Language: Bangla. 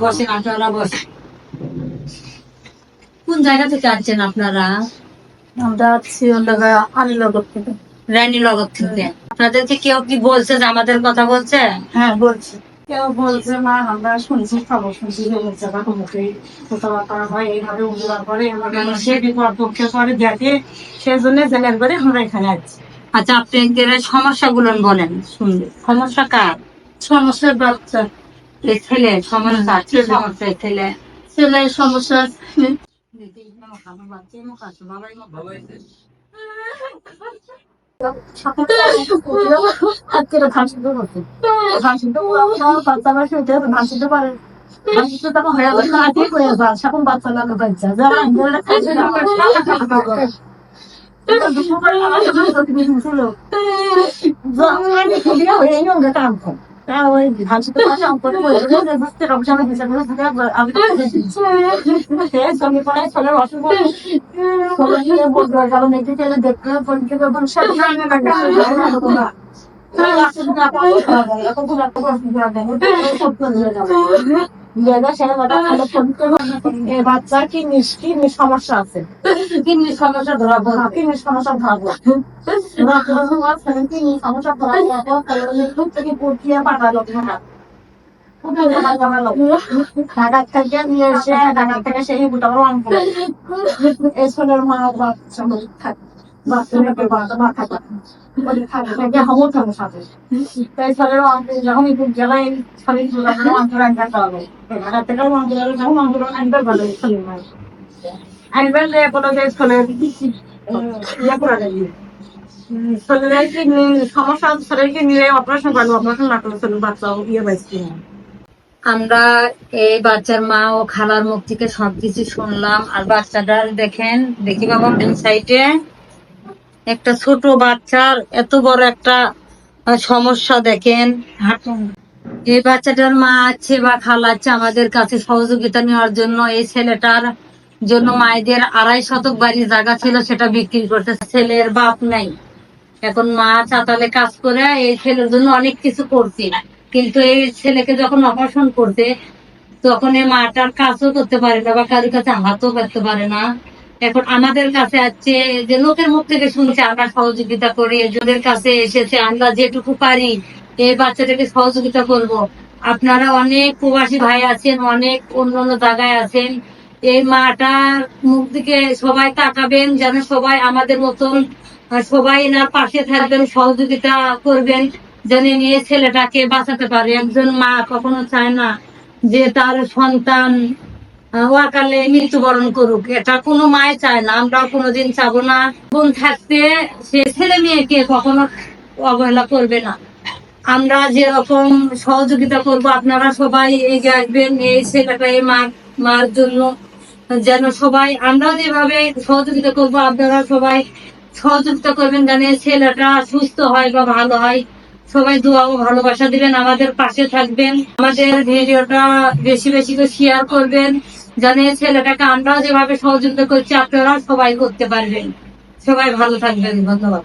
বসেন আপনারা, বসেন। কোন জায়গা থেকে আসছেন আপনারা? আমরা আছি আলীনগর থেকে। রানীনগর থেকে। আপনাদেরকে কেউ কি বলছে যে আমাদের কথা বলছে? হ্যাঁ বলছি, কেউ বলছে না, আমরা শুনছি, খবর শুনছি যে বলছে মুখে কথাবার্তা হয় এইভাবে উদ্ধার করে, সে বিপদ পক্ষে করে দেখে, সেজন্য জেনের করে আমরা এখানে আছি। আচ্ছা, আপনাদের সমস্যাগুলো বলেন শুনবে। সমস্যা কার? সমস্যার বাচ্চা, এই ছেলে সমস্যা, কি সমস্যা? এই ছেলে ছেলের সমস্যা। ধান সিদ্ধ করতে, ধান সিদ্ধ বাচ্চা বাসে ধান সিদ্ধ পারে, ধান সিদ্ধ তখন হয়ে যায়, এখন বাচ্চা লাগে বাচ্চা ওই ধান সিদ্ধ ছেলের অসুখ কারণ এটি ছেলে দেখতে বাচ্চা কিডনির সমস্যা আছে, কিডনির সমস্যা ধরা পড়া, কিডনির সমস্যা ধরা কিডনির সমস্যা ধরা থেকে প্রক্রিয়া পাঠালো ঢাকা থেকে নিয়ে এসে, ঢাকা থেকে সেই রং করে এই ছেলের মা বাচ্চা থাকে, আমরা এই বাচ্চার মা ও খালার মুখ থেকে সবকিছু শুনলাম। আর বাচ্চাটার দেখেন, দেখি বাবা সাইডে একটা ছোট বাচ্চার এত বড় একটা সমস্যা দেখেন। এই বাচ্চাটার মা আছে বা খালা আছে আমাদের কাছে সহযোগিতা নেওয়ার জন্য। এই ছেলেটার জন্য মায়েদের 2.5 শতক বাড়ি জায়গা ছিল, সেটা বিক্রি করতে। ছেলের বাপ নাই, এখন মা চাতালে কাজ করে এই ছেলের জন্য অনেক কিছু করছে। কিন্তু এই ছেলেকে যখন অপারেশন করতে, তখন এই মাটার কাজও করতে পারে না বা কারোর কাছে হাতও করতে পারে না। এখন আমাদের কাছে আছে যে লোকের মুখ থেকে শুনছে, আমরা সহযোগিতা করি। এদের কাছে এসেছে, আমরা যেটুকু পারি এই বাচ্চাটাকে সহযোগিতা করব। আপনারা অনেক প্রবাসী ভাই আছেন, অনেক অন্য অন্য জায়গায় আছেন, এই মাটার মুখ দিকে সবাই তাকাবেন, যেন সবাই আমাদের মতন সবাই এনার পাশে থাকবেন, সহযোগিতা করবেন, যেন নিয়ে ছেলেটাকে বাঁচাতে পারে। একজন মা কখনো চায় না যে তার সন্তান অকালে মৃত্যুবরণ করুক, এটা কোনো মায় চায় না, আমরাও কোনোদিন চাবো না। বোন থাকতে সে ছেলে মেয়েকে কখনো অবহেলা করবে না। আমরা যেরকম সহযোগিতা করব, আপনারা সবাই এগিয়ে আসবেন এই ছেলেটা, এই মার জন্য, যেন সবাই আমরা যেভাবে সহযোগিতা করব আপনারা সবাই সহযোগিতা করবেন, যেন ছেলেটা সুস্থ হয় বা ভালো হয়। সবাই দোয়া ও ভালোবাসা দিবেন, আমাদের পাশে থাকবেন, আমাদের ভিডিওটা বেশি বেশি করে শেয়ার করবেন, যেন ছেলেটাকে আমরাও যেভাবে সহযোগিতা করছি আপনারা সবাই করতে পারবেন। সবাই ভালো থাকবেন, ধন্যবাদ।